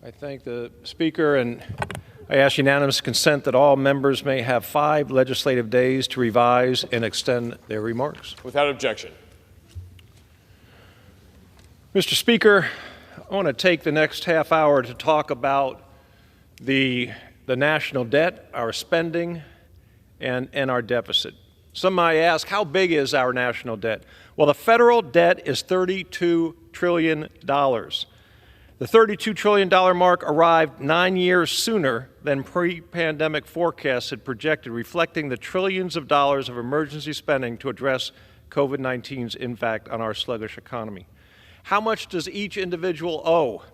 I thank the Speaker, and I ask unanimous consent that all members may have 5 legislative days to revise and extend their remarks. Without objection. Mr. Speaker, I want to take the next half hour to talk about the national debt, our spending, and our deficit. Some might ask, how big is our national debt? Well, the federal debt is $32 trillion. The $32 trillion mark arrived 9 years sooner than pre-pandemic forecasts had projected, reflecting the trillions of dollars of emergency spending to address COVID-19's impact on our sluggish economy. How much does each individual owe?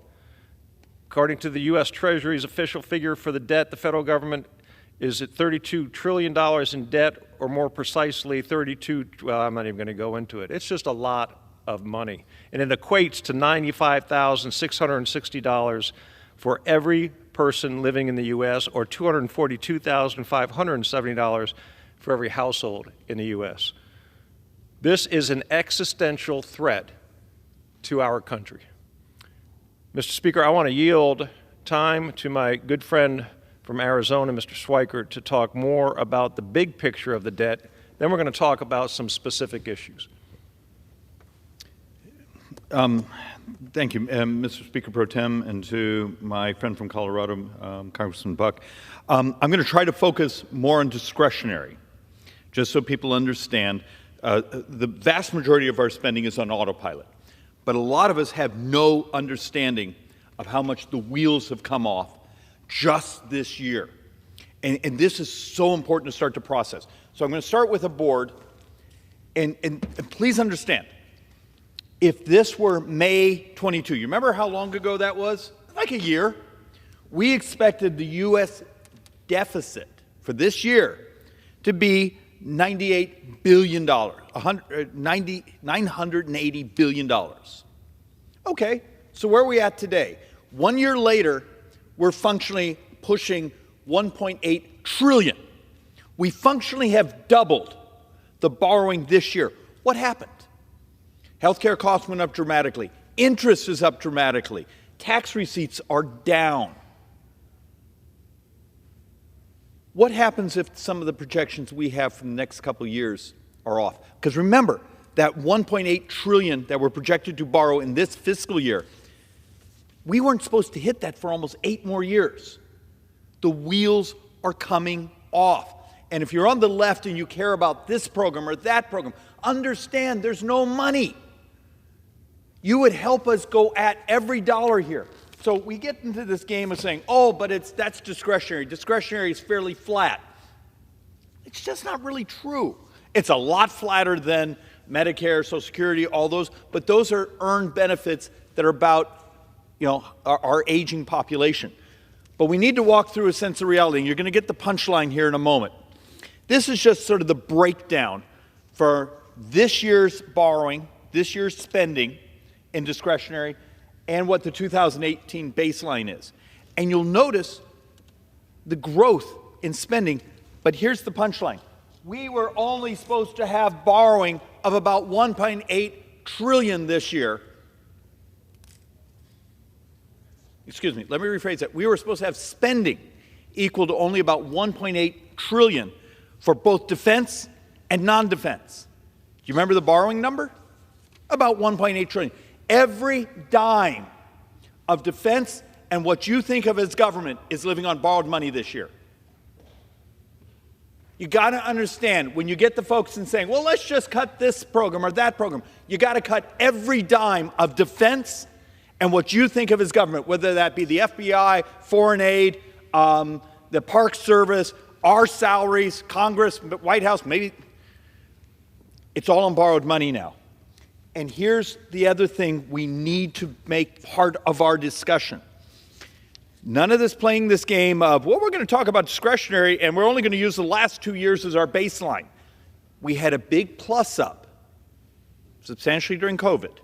According to the U.S. Treasury's official figure for the debt, the federal government is at $32 trillion in debt, or more precisely, well, I'm not even going to go into it. It's just a lot of money. And it equates to $95,660 for every person living in the U.S., or $242,570 for every household in the U.S. This is an existential threat to our country. Mr. Speaker, I want to yield time to my good friend from Arizona, Mr. Schweikert, to talk more about the big picture of the debt. Then we're going to talk about some specific issues. Thank you, Mr. Speaker Pro Tem, and to my friend from Colorado, Congressman Buck. I'm going to try to focus more on discretionary, just so people understand. The vast majority of our spending is on autopilot, but a lot of us have no understanding of how much the wheels have come off just this year. And this is so important to start to process. So I'm going to start with a board, and please understand, if this were May 22, you remember how long ago that was? Like a year. We expected the U.S. deficit for this year to be $98 billion, $980 billion. Okay, so where are we at today? 1 year later, we're functionally pushing $1.8 trillion. We functionally have doubled the borrowing this year. What happened? Healthcare costs went up dramatically. Interest is up dramatically. Tax receipts are down. What happens if some of the projections we have for the next couple of years are off? Because remember, that $1.8 trillion that we're projected to borrow in this fiscal year, we weren't supposed to hit that for almost 8 more years. The wheels are coming off. And if you're on the left and you care about this program or that program, understand there's no money. You would help us go at every dollar here. So we get into this game of saying, oh, but that's discretionary. Discretionary is fairly flat. It's just not really true. It's a lot flatter than Medicare, Social Security, all those, but those are earned benefits that are about, our aging population. But we need to walk through a sense of reality, and you're going to get the punchline here in a moment. This is just sort of the breakdown for this year's borrowing, this year's spending in discretionary, and what the 2018 baseline is. And you'll notice the growth in spending, but here's the punchline. We were only supposed to have borrowing of about $1.8 trillion this year. Excuse me, let me rephrase that. We were supposed to have spending equal to only about $1.8 trillion for both defense and non-defense. Do you remember the borrowing number? About $1.8 trillion. Every dime of defense and what you think of as government is living on borrowed money this year. You got to understand, when you get the folks and saying, well, let's just cut this program or that program, you got to cut every dime of defense and what you think of as government, whether that be the FBI, foreign aid, the Park Service, our salaries, Congress, White House, maybe. It's all on borrowed money now. And here's the other thing we need to make part of our discussion. None of this playing this game of, well, we're going to talk about discretionary and we're only going to use the last 2 years as our baseline. We had a big plus up substantially during COVID.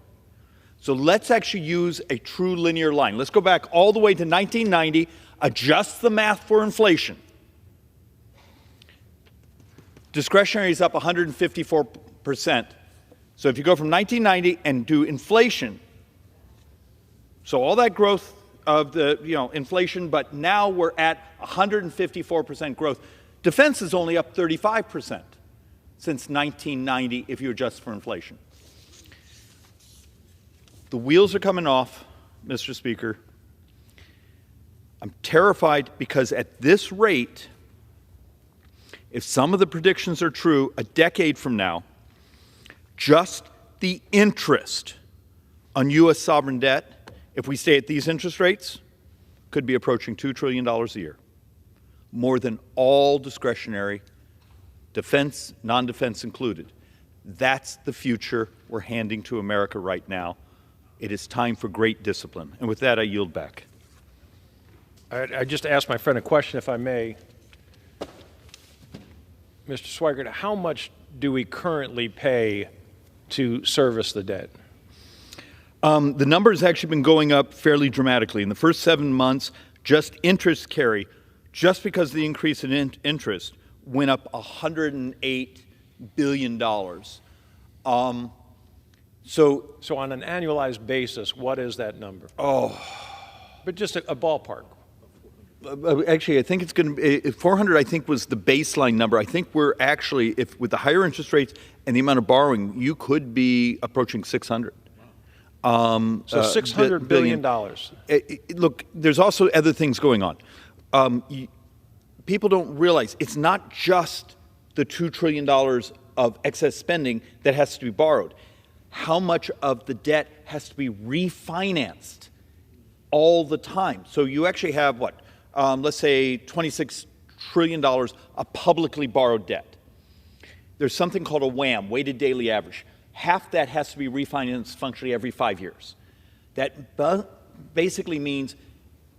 So let's actually use a true linear line. Let's go back all the way to 1990, adjust the math for inflation. Discretionary is up 154%. So if you go from 1990 and do inflation, so all that growth of the inflation, but now we're at 154% growth. Defense is only up 35% since 1990 if you adjust for inflation. The wheels are coming off, Mr. Speaker. I'm terrified because at this rate, if some of the predictions are true, a decade from now, just the interest on U.S. sovereign debt, if we stay at these interest rates, could be approaching $2 trillion a year, more than all discretionary, defense, non-defense included. That's the future we're handing to America right now. It is time for great discipline. And with that, I yield back. I just asked my friend a question, if I may. Mr. Schweikert, how much do we currently pay to service the debt? The number has actually been going up fairly dramatically. In the first 7 months, just interest carry, just because of the increase in interest, went up $108 billion. So on an annualized basis, what is that number? But just a ballpark. Actually, I think it's going to be 400. I think was the baseline number. I think we're actually, if with the higher interest rates and the amount of borrowing, you could be approaching 600. So $600 billion. Look, there's also other things going on. People don't realize it's not just the $2 trillion of excess spending that has to be borrowed. How much of the debt has to be refinanced all the time? So you actually have what? Let's say $26 trillion of publicly borrowed debt. There's something called a WAM, weighted daily average. Half that has to be refinanced functionally every 5 years. That basically means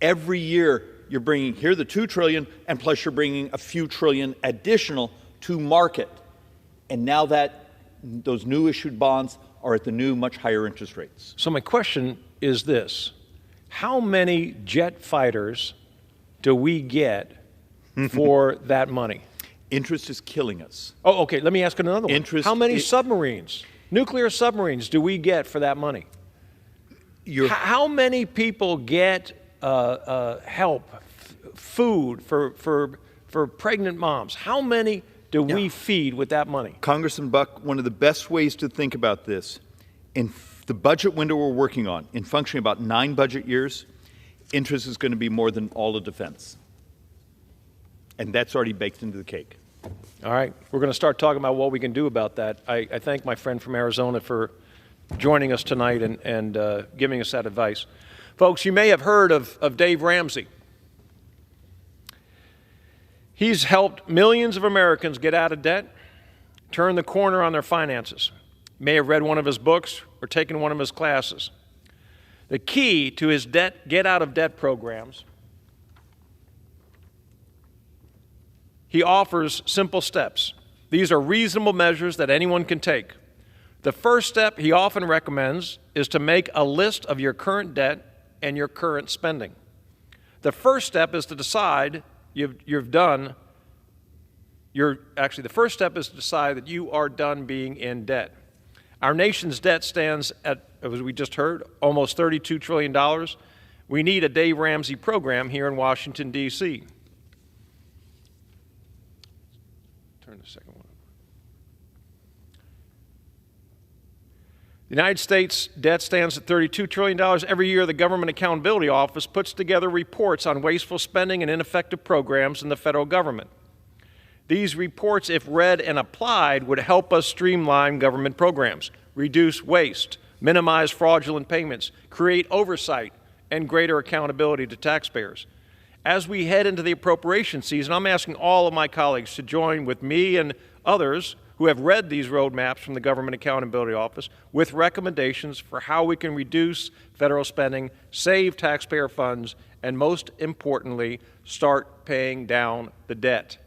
every year you're bringing here the $2 trillion, and plus you're bringing a few trillion additional to market. And now that those new issued bonds are at the new, much higher interest rates. So my question is this: how many jet fighters do we get for that money? Interest is killing us. Oh, okay. Let me ask another one. How many submarines, nuclear submarines, do we get for that money? How many people get help, food for pregnant moms? How many do we feed with that money? Congressman Buck, one of the best ways to think about this, in the budget window we're working on, in functioning about 9 budget years, interest is going to be more than all of defense. And that's already baked into the cake. All right. We're going to start talking about what we can do about that. I thank my friend from Arizona for joining us tonight and giving us that advice. Folks, you may have heard of Dave Ramsey. He's helped millions of Americans get out of debt, turn the corner on their finances. You may have read one of his books or taken one of his classes. The key to his get out of debt programs, he offers simple steps. These are reasonable measures that anyone can take. The first step he often recommends is to make a list of your current debt and your current spending. The first step is to decide the first step is to decide that you are done being in debt. Our nation's debt stands at, as we just heard, almost $32 trillion. We need a Dave Ramsey program here in Washington, D.C. Turn the second one. The United States debt stands at $32 trillion. Every year, the Government Accountability Office puts together reports on wasteful spending and ineffective programs in the federal government. These reports, if read and applied, would help us streamline government programs, reduce waste, minimize fraudulent payments, create oversight, and greater accountability to taxpayers. As we head into the appropriation season, I'm asking all of my colleagues to join with me and others who have read these roadmaps from the Government Accountability Office with recommendations for how we can reduce federal spending, save taxpayer funds, and most importantly, start paying down the debt.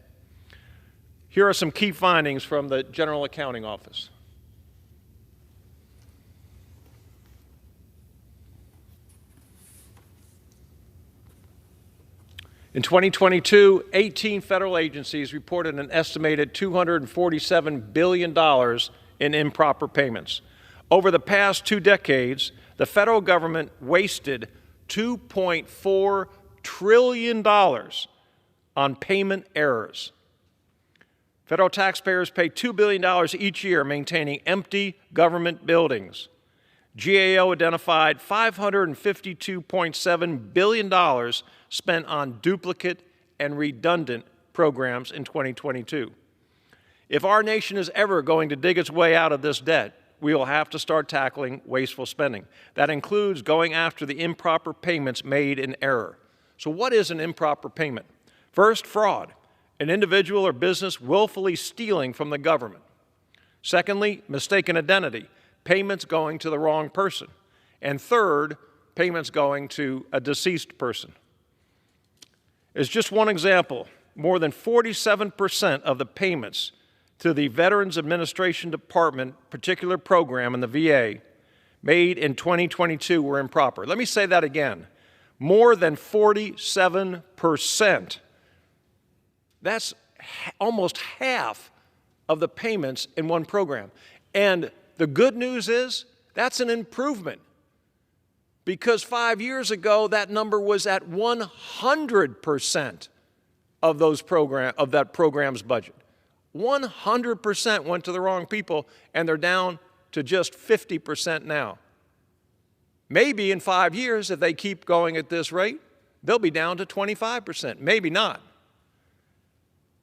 Here are some key findings from the General Accounting Office. In 2022, 18 federal agencies reported an estimated $247 billion in improper payments. Over the past 2 decades, the federal government wasted $2.4 trillion on payment errors. Federal taxpayers pay $2 billion each year maintaining empty government buildings. GAO identified $552.7 billion spent on duplicate and redundant programs in 2022. If our nation is ever going to dig its way out of this debt, we will have to start tackling wasteful spending. That includes going after the improper payments made in error. So what is an improper payment? First, fraud, an individual or business willfully stealing from the government. Secondly, mistaken identity, payments going to the wrong person. And third, payments going to a deceased person. As just one example, more than 47% of the payments to the Veterans Administration Department particular program in the VA made in 2022 were improper. Let me say that again. More than 47%. That's almost half of the payments in one program. And the good news is that's an improvement, because 5 years ago that number was at 100% of that program's budget. 100% went to the wrong people, and they're down to just 50% now. Maybe in 5 years, if they keep going at this rate, they'll be down to 25%. Maybe not.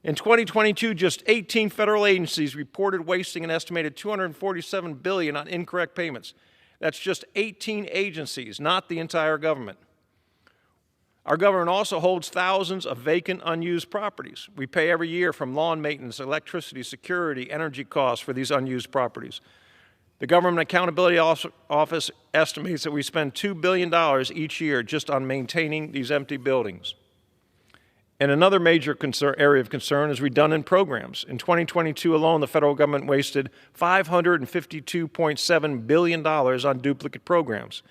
In 2022, just 18 federal agencies reported wasting an estimated $247 billion on incorrect payments. That's just 18 agencies, not the entire government. Our government also holds thousands of vacant, unused properties. We pay every year from lawn maintenance, electricity, security, energy costs for these unused properties. The Government Accountability Office estimates that we spend $2 billion each year just on maintaining these empty buildings. And another major area of concern is redundant programs. In 2022 alone, the federal government wasted $552.7 billion on duplicate programs.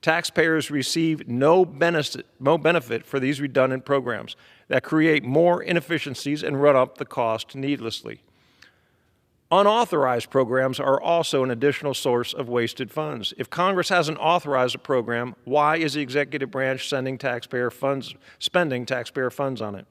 Taxpayers receive no benefit for these redundant programs that create more inefficiencies and run up the cost needlessly. Unauthorized programs are also an additional source of wasted funds. If Congress hasn't authorized a program, why is the executive branch spending taxpayer funds on it?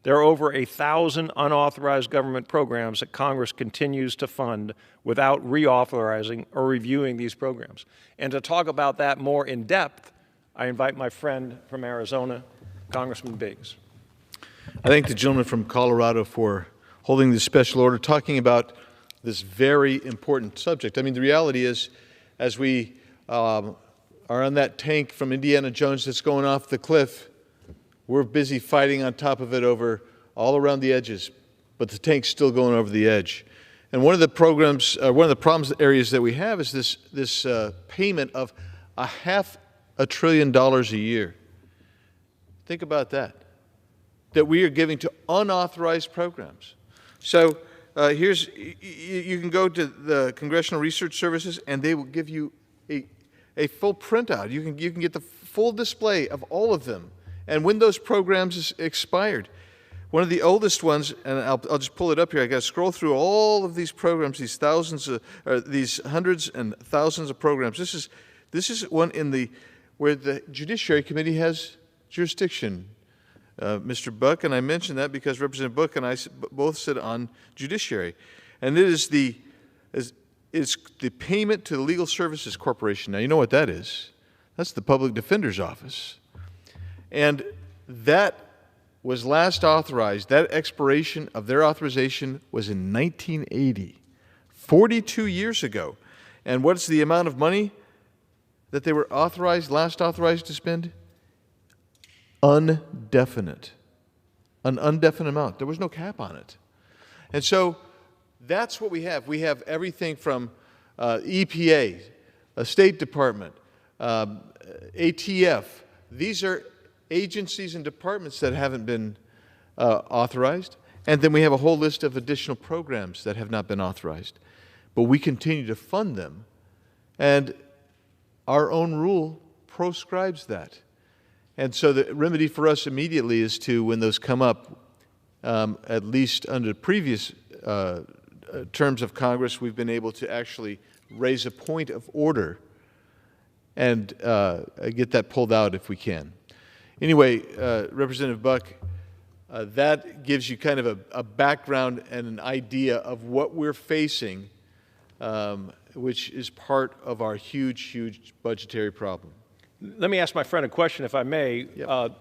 There are over 1,000 unauthorized government programs that Congress continues to fund without reauthorizing or reviewing these programs. And to talk about that more in depth, I invite my friend from Arizona, Congressman Biggs. I thank the gentleman from Colorado for holding this special order, talking about this very important subject. I mean, the reality is, as we are on that tank from Indiana Jones that's going off the cliff, we're busy fighting on top of it over all around the edges, but the tank's still going over the edge. And one of the problems areas that we have is this payment of $500 billion a year. Think about that we are giving to unauthorized programs. So you can go to the Congressional Research Services, and they will give you a full printout. You can get the full display of all of them, and when those programs is expired. One of the oldest ones, and I'll just pull it up here. I got to scroll through all of these programs, these hundreds and thousands of programs. This is one where the Judiciary Committee has jurisdiction. Mr. Buck, and I mention that because Representative Buck and I both sit on Judiciary. And it is it's the payment to the Legal Services Corporation. Now, you know what that is. That's the Public Defender's Office. And that was last authorized, that expiration of their authorization was in 1980, 42 years ago. And what's the amount of money that they were last authorized to spend? Undefinite. An undefinite amount. There was no cap on it. And so that's what we have. We have everything from EPA, a State Department, ATF. These are agencies and departments that haven't been authorized. And then we have a whole list of additional programs that have not been authorized. But we continue to fund them. And our own rule proscribes that. And so the remedy for us immediately is to, when those come up, at least under previous terms of Congress, we've been able to actually raise a point of order and get that pulled out if we can. Anyway, Representative Buck, that gives you kind of a background and an idea of what we're facing, which is part of our huge, huge budgetary problem. Let me ask my friend a question, if I may. Yep.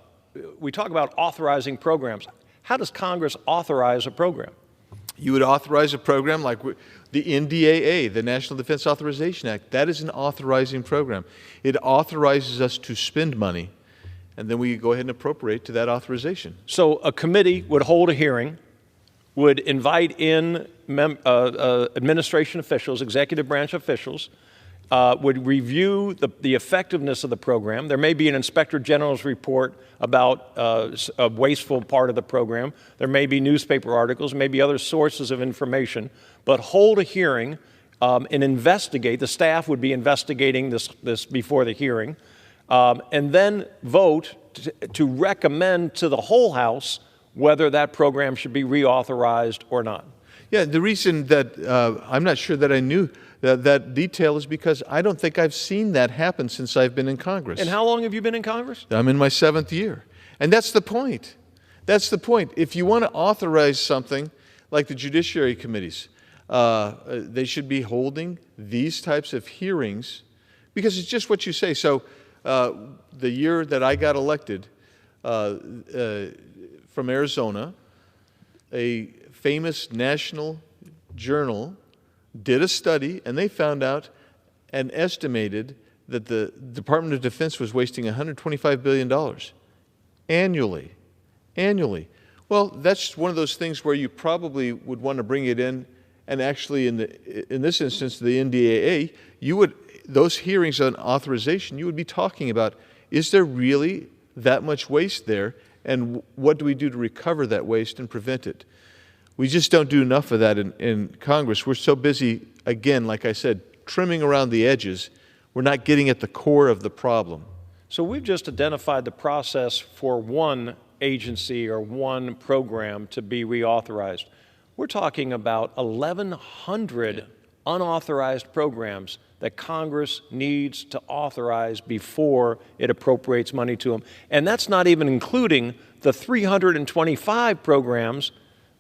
We talk about authorizing programs. How does Congress authorize a program? You would authorize a program like the NDAA, the National Defense Authorization Act. That is an authorizing program. It authorizes us to spend money, and then we go ahead and appropriate to that authorization. So a committee would hold a hearing, would invite in administration officials, executive branch officials, would review the effectiveness of the program. There may be an inspector general's report about a wasteful part of the program. There may be newspaper articles, maybe other sources of information, but hold a hearing and investigate. The staff would be investigating this before the hearing, and then vote to recommend to the whole House whether that program should be reauthorized or not. Yeah, the reason that I'm not sure that I knew that detail is because I don't think I've seen that happen since I've been in Congress. And how long have you been in Congress? I'm in my 7th year. And that's the point. That's the point. If you want to authorize something like the judiciary committees, they should be holding these types of hearings because it's just what you say. So the year that I got elected from Arizona, a famous national journal did a study, and they found out and estimated that the Department of Defense was wasting $125 billion annually. Annually. Well, that's one of those things where you probably would want to bring it in, and actually in this instance, the NDAA, those hearings on authorization, you would be talking about, is there really that much waste there, and what do we do to recover that waste and prevent it? We just don't do enough of that in Congress. We're so busy, again, like I said, trimming around the edges. We're not getting at the core of the problem. So we've just identified the process for one agency or one program to be reauthorized. We're talking about 1,100 unauthorized programs that Congress needs to authorize before it appropriates money to them. And that's not even including the 325 programs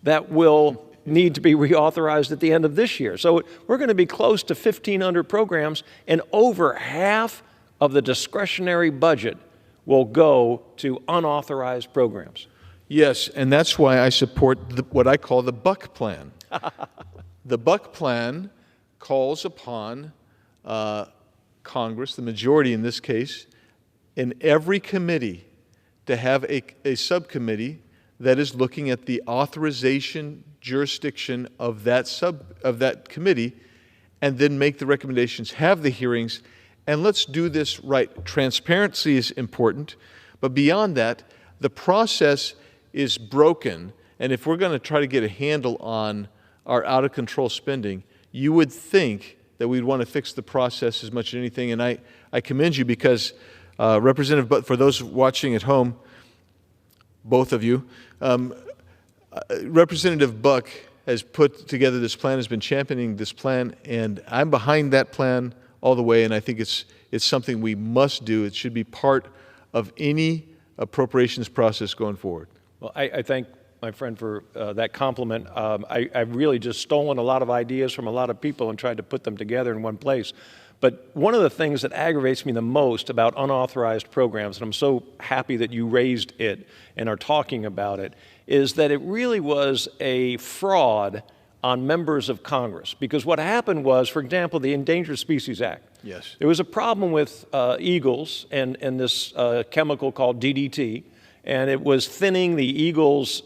that will need to be reauthorized at the end of this year. So we're going to be close to 1,500 programs, and over half of the discretionary budget will go to unauthorized programs. Yes, and that's why I support what I call the Buck Plan. The Buck Plan calls upon Congress, the majority in this case, in every committee to have a subcommittee that is looking at the authorization jurisdiction of that committee, and then make the recommendations, have the hearings, and let's do this right. Transparency is important, but beyond that, the process is broken, and if we're going to try to get a handle on our out-of-control spending, you would think that we'd want to fix the process as much as anything, and I commend you because, Representative, but for those watching at home, both of you, Representative Buck has put together this plan, has been championing this plan, and I'm behind that plan all the way, and I think it's something we must do. It should be part of any appropriations process going forward. Well, I thank my friend for that compliment. I've really just stolen a lot of ideas from a lot of people and tried to put them together in one place. But one of the things that aggravates me the most about unauthorized programs, and I'm so happy that you raised it and are talking about it, is that it really was a fraud on members of Congress. Because what happened was, for example, the Endangered Species Act. Yes. There was a problem with eagles and this chemical called DDT, and it was thinning the eagles'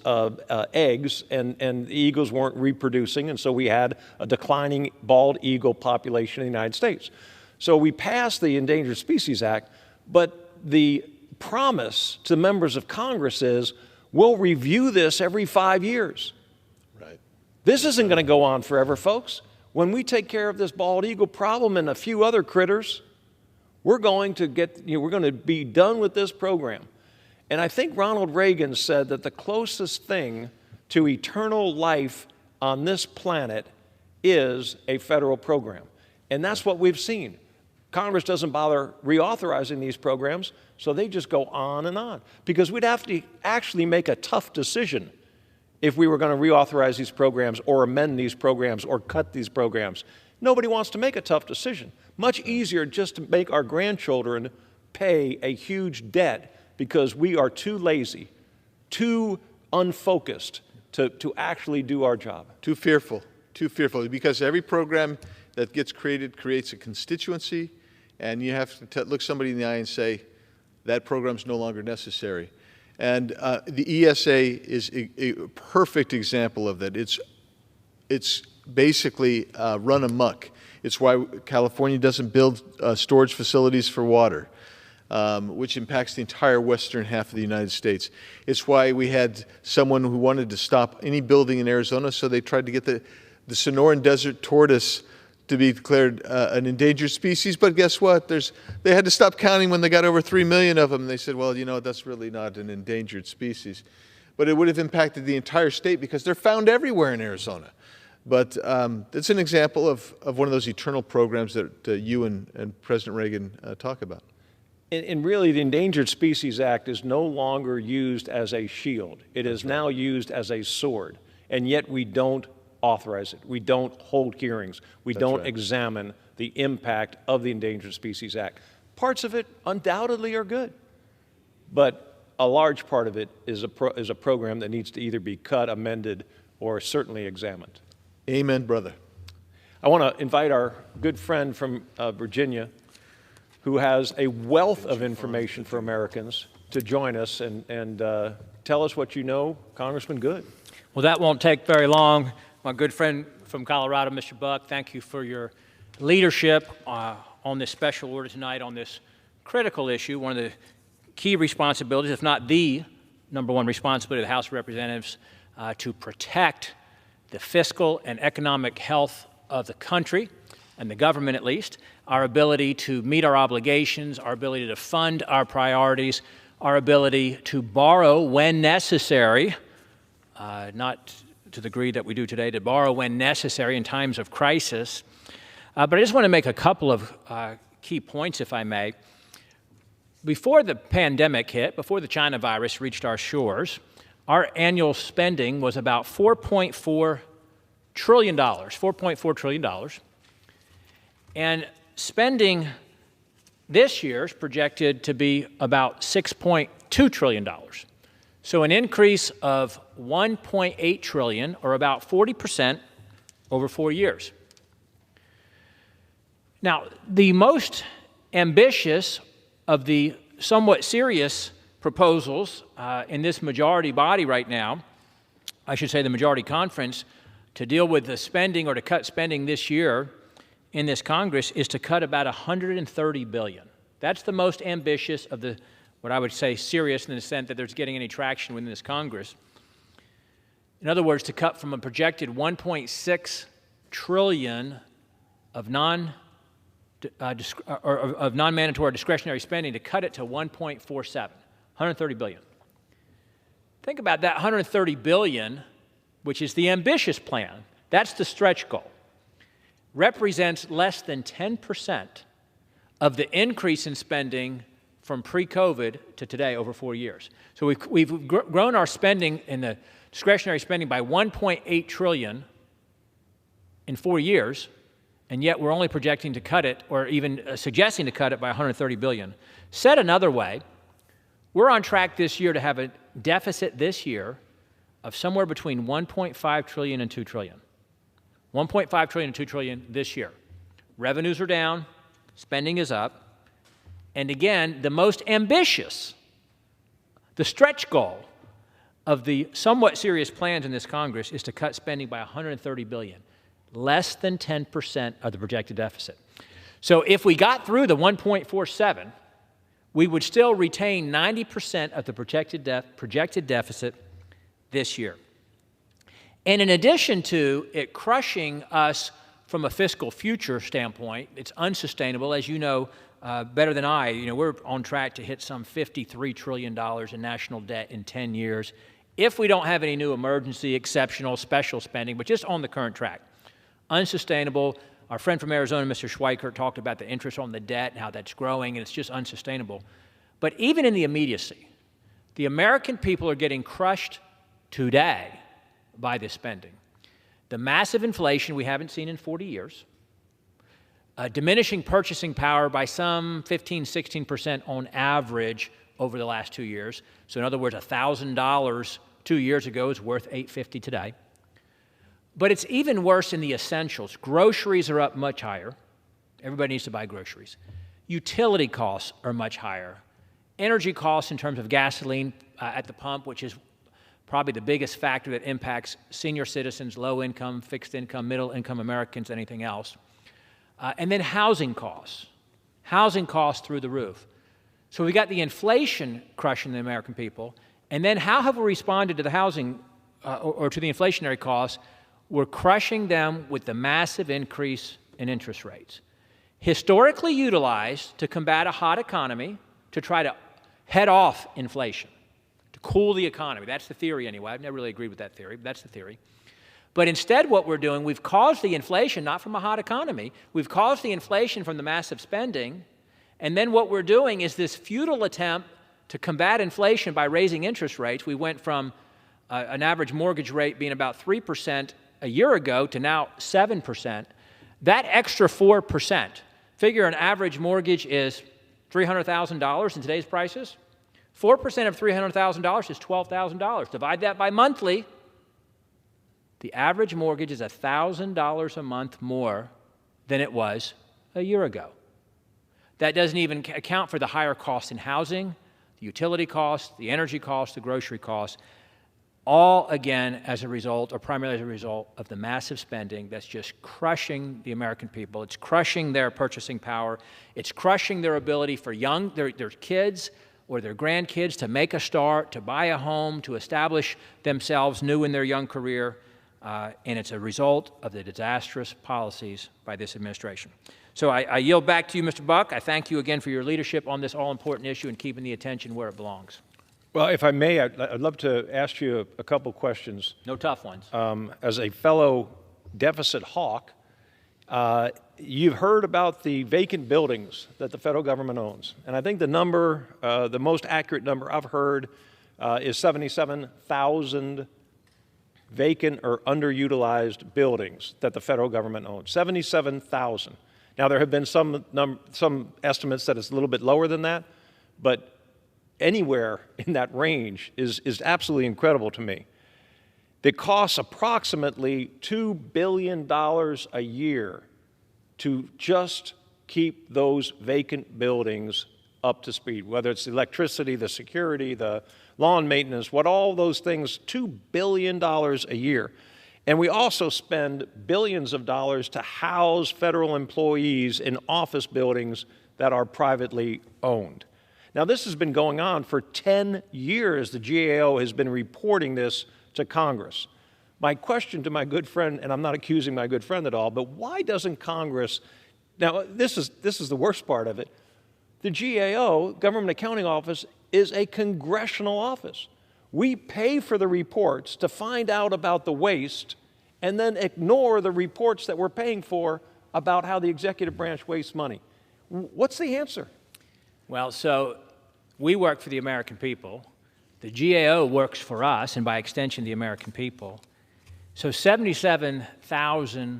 eggs, and the eagles weren't reproducing, and so we had a declining bald eagle population in the United States. So we passed the Endangered Species Act, but the promise to members of Congress is, we'll review this every 5 years. Right. This isn't going to go on forever, folks. When we take care of this bald eagle problem and a few other critters, we're going to be done with this program. And I think Ronald Reagan said that the closest thing to eternal life on this planet is a federal program. And that's what we've seen. Congress doesn't bother reauthorizing these programs, so they just go on and on. Because we'd have to actually make a tough decision if we were going to reauthorize these programs or amend these programs or cut these programs. Nobody wants to make a tough decision. Much easier just to make our grandchildren pay a huge debt because we are too lazy, too unfocused to actually do our job. Too fearful, because every program that gets created creates a constituency, and you have to look somebody in the eye and say, that program's no longer necessary. And the ESA is a perfect example of that. It's basically run amok. It's why California doesn't build storage facilities for water, which impacts the entire western half of the United States. It's why we had someone who wanted to stop any building in Arizona, so they tried to get the Sonoran Desert tortoise to be declared an endangered species. But guess what? They had to stop counting when they got over 3 million of them. And they said, well, you know, that's really not an endangered species. But it would have impacted the entire state because they're found everywhere in Arizona. But it's an example of one of those eternal programs that you and President Reagan talk about. And really, the Endangered Species Act is no longer used as a shield. It is now used as a sword. And yet we don't authorize it. We don't hold hearings. We don't examine the impact of the Endangered Species Act. Parts of it undoubtedly are good, but a large part of it is a program that needs to either be cut, amended, or certainly examined. Amen, brother. I want to invite our good friend from Virginia, who has a wealth of information for Americans, to join us and tell us what you know, Congressman Good. Well, that won't take very long. My good friend from Colorado, Mr. Buck, thank you for your leadership on this special order tonight on this critical issue, one of the key responsibilities, if not the #1 responsibility of the House of Representatives, to protect the fiscal and economic health of the country and the government at least, our ability to meet our obligations, our ability to fund our priorities, our ability to borrow when necessary, not to the degree that we do today, to borrow when necessary in times of crisis. But I just want to make a couple of key points, if I may. Before the pandemic hit, before the China virus reached our shores, our annual spending was about $4.4 trillion, $4.4 trillion. And spending this year is projected to be about $6.2 trillion. So an increase of $1.8 trillion, or about 40% over 4 years. Now, the most ambitious of the somewhat serious proposals in this majority body right now, I should say the majority conference, to deal with the spending or to cut spending this year in this Congress is to cut about $130 billion. That's the most ambitious of the, what I would say, serious in the sense that there's getting any traction within this Congress. In other words, to cut from a projected $1.6 trillion of non-mandatory discretionary spending, to cut it to $1.47, $130 billion. Think about that $130 billion, which is the ambitious plan. That's the stretch goal. Represents less than 10% of the increase in spending from pre-COVID to today over 4 years. So we've grown our spending in the discretionary spending by $1.8 trillion in 4 years, and yet we're only projecting to cut it, or even suggesting to cut it by $130 billion. Said another way, we're on track this year to have a deficit this year of somewhere between $1.5 trillion and $2 trillion. 1.5 trillion and 2 trillion this year. Revenues are down, spending is up, and again, the most ambitious, the stretch goal of the somewhat serious plans in this Congress is to cut spending by $130 billion, less than 10% of the projected deficit. So if we got through the 1.47, we would still retain 90% of the projected deficit this year. And in addition to it crushing us from a fiscal future standpoint, it's unsustainable. As you know better than I, we're on track to hit some $53 trillion in national debt in 10 years if we don't have any new emergency, exceptional, special spending, but just on the current track. Unsustainable, Our friend from Arizona, Mr. Schweikert, talked about the interest on the debt and how that's growing, and it's just unsustainable. But even in the immediacy, the American people are getting crushed today by this spending. The massive inflation we haven't seen in 40 years, diminishing purchasing power by some 15, 16% on average over the last 2 years. So in other words, $1,000 2 years ago is worth $850 today. But it's even worse in the essentials. Groceries are up much higher. Everybody needs to buy groceries. Utility costs are much higher. Energy costs in terms of gasoline at the pump, which is probably the biggest factor that impacts senior citizens, low income, fixed income, middle income Americans, anything else. And then housing costs. Housing costs through the roof. So we got the inflation crushing the American people. And then how have we responded to the housing or to the inflationary costs? We're crushing them with the massive increase in interest rates. Historically utilized to combat a hot economy, to try to head off inflation, to cool the economy. That's the theory anyway. I've never really agreed with that theory, but that's the theory. But instead what we're doing, we've caused the inflation not from a hot economy. We've caused the inflation from the massive spending. And then what we're doing is this futile attempt to combat inflation by raising interest rates. We went from an average mortgage rate being about 3% a year ago to now 7%. That extra 4%, figure an average mortgage is $300,000 in today's prices. 4% of $300,000 is $12,000. Divide that by monthly. The average mortgage is $1,000 a month more than it was a year ago. That doesn't even account for the higher costs in housing, the utility costs, the energy costs, the grocery costs, all again as a result, or primarily as a result, of the massive spending that's just crushing the American people. It's crushing their purchasing power. It's crushing their ability for their kids or their grandkids to make a start, to buy a home, to establish themselves new in their young career. And it's a result of the disastrous policies by this administration. So I yield back to you, Mr. Buck. I thank you again for your leadership on this all-important issue and keeping the attention where it belongs. Well, if I may, I'd love to ask you a couple questions. No tough ones. As a fellow deficit hawk, you've heard about the vacant buildings that the federal government owns. And I think the number, the most accurate number I've heard is 77,000 vacant or underutilized buildings that the federal government owns. 77,000. Now, there have been some estimates that it's a little bit lower than that, but anywhere in that range is absolutely incredible to me. It costs approximately $2 billion a year to just keep those vacant buildings up to speed, whether it's the electricity, the security, the lawn maintenance, all those things, $2 billion a year. And we also spend billions of dollars to house federal employees in office buildings that are privately owned. Now, this has been going on for 10 years. The GAO has been reporting this to Congress. My question to my good friend, and I'm not accusing my good friend at all, but why doesn't Congress, now this is the worst part of it, the GAO, Government Accounting Office, is a congressional office. We pay for the reports to find out about the waste and then ignore the reports that we're paying for about how the executive branch wastes money. What's the answer? Well, so we work for the American people. The GAO works for us, and by extension, the American people. So 77,000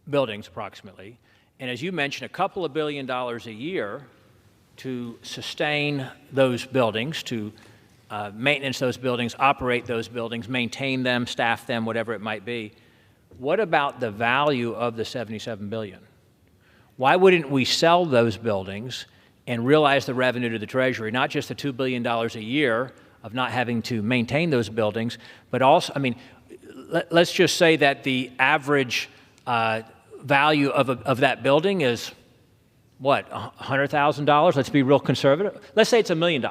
buildings approximately, and as you mentioned, a couple of $1 billion a year to sustain those buildings, to maintenance those buildings, operate those buildings, maintain them, staff them, whatever it might be. What about the value of the $77 billion? Why wouldn't we sell those buildings and realize the revenue to the Treasury, not just the $2 billion a year of not having to maintain those buildings, but also, I mean, let's just say that the average value of that building is, what, $100,000? Let's be real conservative. Let's say it's $1 million.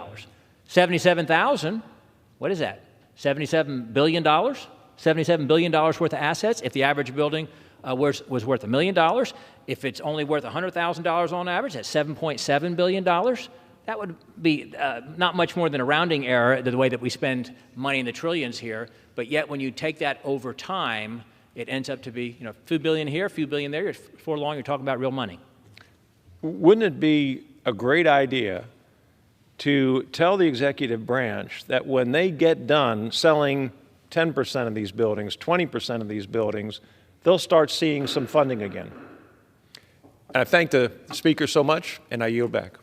77,000, what is that? $77 billion? $77 billion worth of assets if the average building was worth $1 million. If it's only worth $100,000 on average, that's $7.7 billion. That would be not much more than a rounding error, the way that we spend money in the trillions here. But yet when you take that over time it ends up to be, a few billion here, a few billion there. Before long, you're talking about real money. Wouldn't it be a great idea to tell the executive branch that when they get done selling 10% of these buildings, 20% of these buildings, they'll start seeing some funding again? And I thank the Speaker so much, and I yield back.